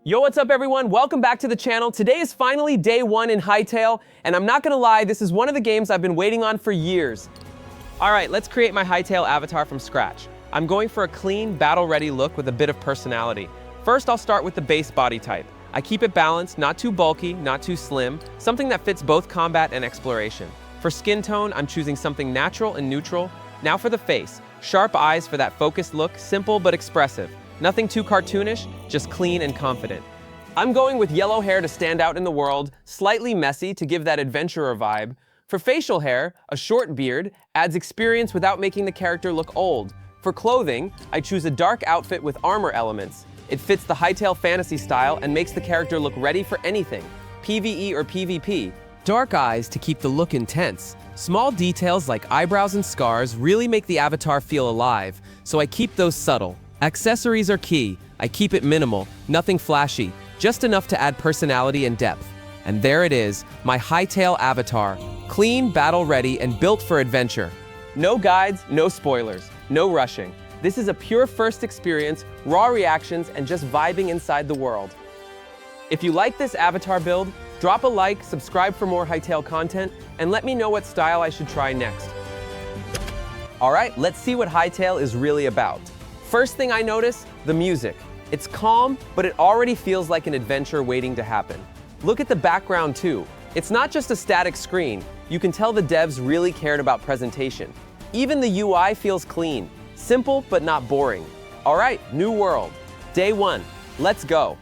Yo, what's up everyone? Welcome back to the channel. Today is finally day one in Hytale, and I'm not gonna lie, this is one of the games I've been waiting on for years. All right, let's create my Hytale avatar from scratch. I'm going for a clean, battle-ready look with a bit of personality. First, I'll start with the base body type. I keep it balanced, not too bulky, not too slim, something that fits both combat and exploration. For skin tone, I'm choosing something natural and neutral. Now for the face, sharp eyes for that focused look, simple but expressive. Nothing too cartoonish, just clean and confident. I'm going with yellow hair to stand out in the world, slightly messy to give that adventurer vibe. For facial hair, a short beard adds experience without making the character look old. For clothing, I choose a dark outfit with armor elements. It fits the Hytale fantasy style and makes the character look ready for anything, PvE or PvP. Dark eyes to keep the look intense. Small details like eyebrows and scars really make the avatar feel alive, so I keep those subtle. Accessories are key. I keep it minimal, nothing flashy, just enough to add personality and depth. And there it is, my Hytale avatar. Clean, battle-ready, and built for adventure. No guides, no spoilers, no rushing. This is a pure first experience, raw reactions, and just vibing inside the world. If you like this avatar build, drop a like, subscribe for more Hytale content, and let me know what style I should try next. All right, let's see what Hytale is really about. First thing I notice, the music. It's calm, but it already feels like an adventure waiting to happen. Look at the background too. It's not just a static screen. You can tell the devs really cared about presentation. Even the UI feels clean, simple but not boring. All right, new world. Day one, let's go.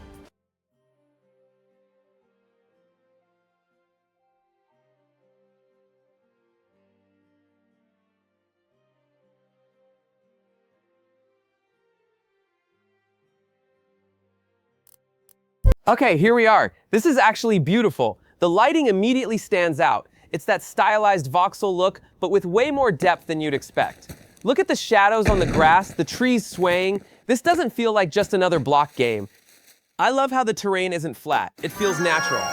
Okay, here we are. This is actually beautiful. The lighting immediately stands out. It's that stylized voxel look, but with way more depth than you'd expect. Look at the shadows on the grass, the trees swaying. This doesn't feel like just another block game. I love how the terrain isn't flat. It feels natural.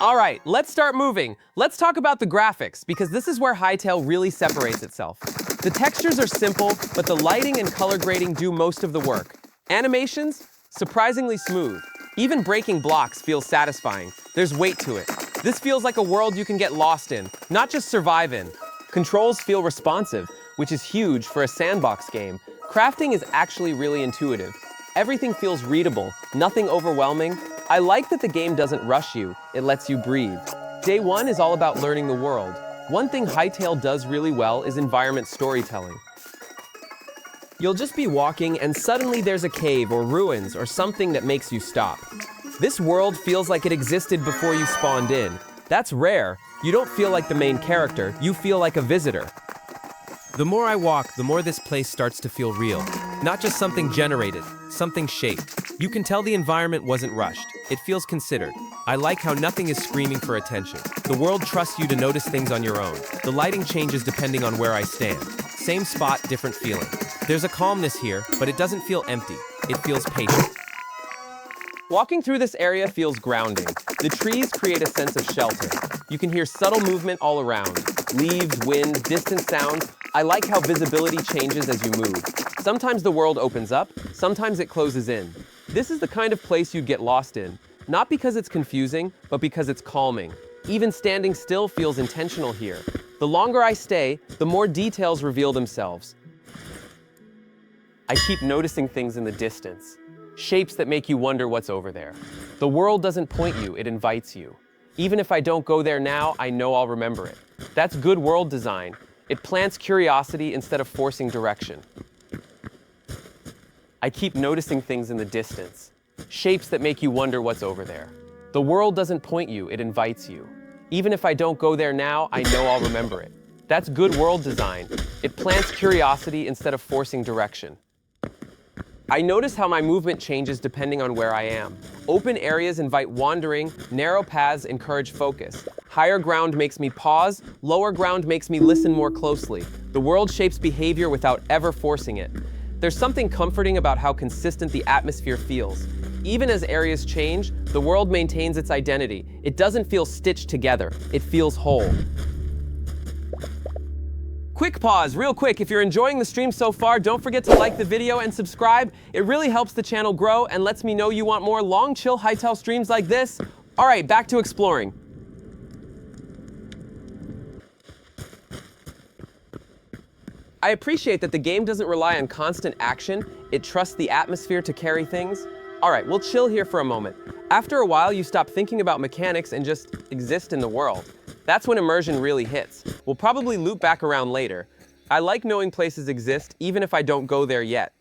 All right, let's start moving. Let's talk about the graphics, because this is where Hytale really separates itself. The textures are simple, but the lighting and color grading do most of the work. Animations? Surprisingly smooth. Even breaking blocks feels satisfying. There's weight to it. This feels like a world you can get lost in, not just survive in. Controls feel responsive, which is huge for a sandbox game. Crafting is actually really intuitive. Everything feels readable, nothing overwhelming. I like that the game doesn't rush you, it lets you breathe. Day one is all about learning the world. One thing Hytale does really well is environment storytelling. You'll just be walking and suddenly there's a cave or ruins or something that makes you stop. This world feels like it existed before you spawned in. That's rare. You don't feel like the main character, you feel like a visitor. The more I walk, the more this place starts to feel real. Not just something generated, something shaped. You can tell the environment wasn't rushed. It feels considered. I like how nothing is screaming for attention. The world trusts you to notice things on your own. The lighting changes depending on where I stand. Same spot, different feeling. There's a calmness here, but it doesn't feel empty. It feels patient. Walking through this area feels grounding. The trees create a sense of shelter. You can hear subtle movement all around. Leaves, wind, distant sounds. I like how visibility changes as you move. Sometimes the world opens up, sometimes it closes in. This is the kind of place you'd get lost in. Not because it's confusing, but because it's calming. Even standing still feels intentional here. The longer I stay, the more details reveal themselves. I keep noticing things in the distance. Shapes that make you wonder what's over there. The world doesn't point you, it invites you. Even if I don't go there now, I know I'll remember it. That's good world design. It plants curiosity instead of forcing direction. I keep noticing things in the distance. Shapes that make you wonder what's over there. The world doesn't point you, it invites you. Even if I don't go there now, I know I'll remember it. That's good world design. It plants curiosity instead of forcing direction. I notice how my movement changes depending on where I am. Open areas invite wandering, narrow paths encourage focus. Higher ground makes me pause, lower ground makes me listen more closely. The world shapes behavior without ever forcing it. There's something comforting about how consistent the atmosphere feels. Even as areas change, the world maintains its identity. It doesn't feel stitched together, it feels whole. Quick pause, real quick. If you're enjoying the stream so far, don't forget to like the video and subscribe. It really helps the channel grow and lets me know you want more long, chill Hytale streams like this. All right, back to exploring. I appreciate that the game doesn't rely on constant action. It trusts the atmosphere to carry things. All right, we'll chill here for a moment. After a while, you stop thinking about mechanics and just exist in the world. That's when immersion really hits. We'll probably loop back around later. I like knowing places exist, even if I don't go there yet.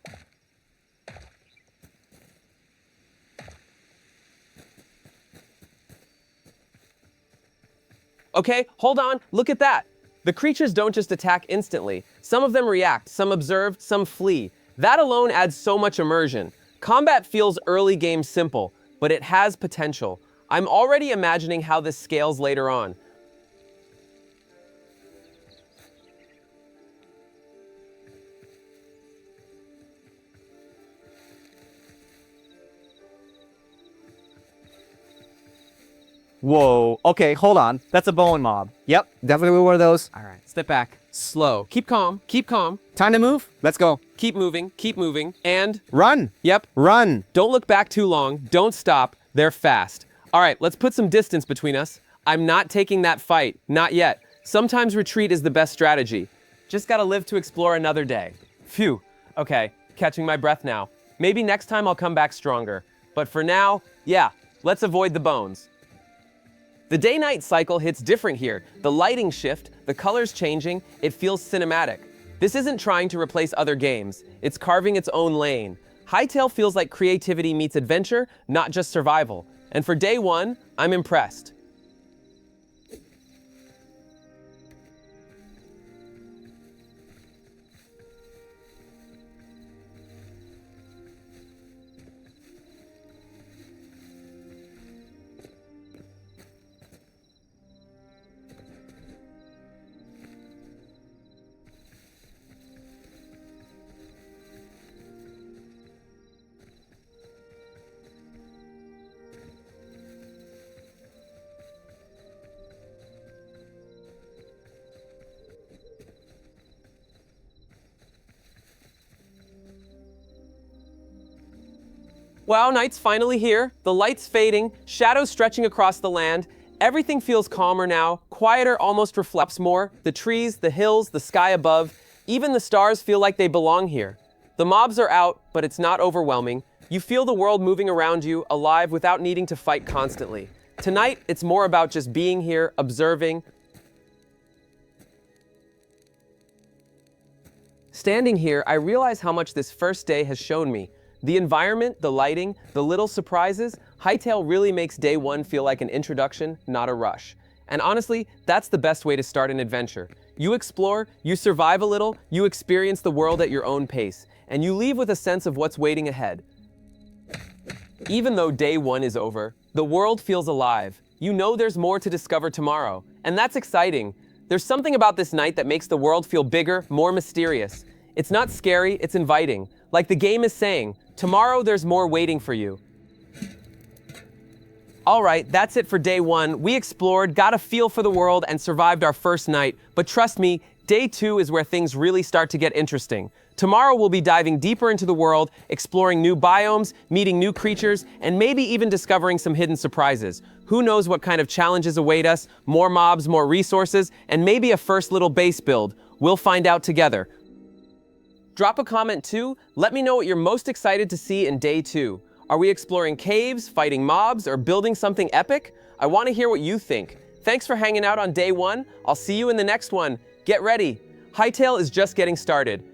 Okay, hold on, look at that. The creatures don't just attack instantly. Some of them react, some observe, some flee. That alone adds so much immersion. Combat feels early game simple, but it has potential. I'm already imagining how this scales later on. Whoa, okay, hold on. That's a bone mob. Yep, definitely one of those. All right, step back, slow. Keep calm, keep calm. Time to move? Let's go. Keep moving, and... Run! Yep. Run! Don't look back too long, don't stop, they're fast. All right, let's put some distance between us. I'm not taking that fight, not yet. Sometimes retreat is the best strategy. Just gotta live to explore another day. Phew, okay, catching my breath now. Maybe next time I'll come back stronger. But for now, yeah, let's avoid the bones. The day-night cycle hits different here. The lighting shift, the colors changing, it feels cinematic. This isn't trying to replace other games. It's carving its own lane. Hytale feels like creativity meets adventure, not just survival. And for day one, I'm impressed. Wow, night's finally here. The light's fading, shadows stretching across the land. Everything feels calmer now, quieter, almost reflects more. The trees, the hills, the sky above, even the stars feel like they belong here. The mobs are out, but it's not overwhelming. You feel the world moving around you, alive without needing to fight constantly. Tonight, it's more about just being here, observing. Standing here, I realize how much this first day has shown me. The environment, the lighting, the little surprises, Hytale really makes day one feel like an introduction, not a rush. And honestly, that's the best way to start an adventure. You explore, you survive a little, you experience the world at your own pace, and you leave with a sense of what's waiting ahead. Even though day one is over, the world feels alive. You know there's more to discover tomorrow, and that's exciting. There's something about this night that makes the world feel bigger, more mysterious. It's not scary, it's inviting. Like the game is saying, tomorrow there's more waiting for you. All right, that's it for day one. We explored, got a feel for the world, and survived our first night. But trust me, day two is where things really start to get interesting. Tomorrow we'll be diving deeper into the world, exploring new biomes, meeting new creatures, and maybe even discovering some hidden surprises. Who knows what kind of challenges await us, more mobs, more resources, and maybe a first little base build. We'll find out together. Drop a comment too. Let me know what you're most excited to see in day two. Are we exploring caves, fighting mobs, or building something epic? I want to hear what you think. Thanks for hanging out on day one. I'll see you in the next one. Get ready. Hytale is just getting started.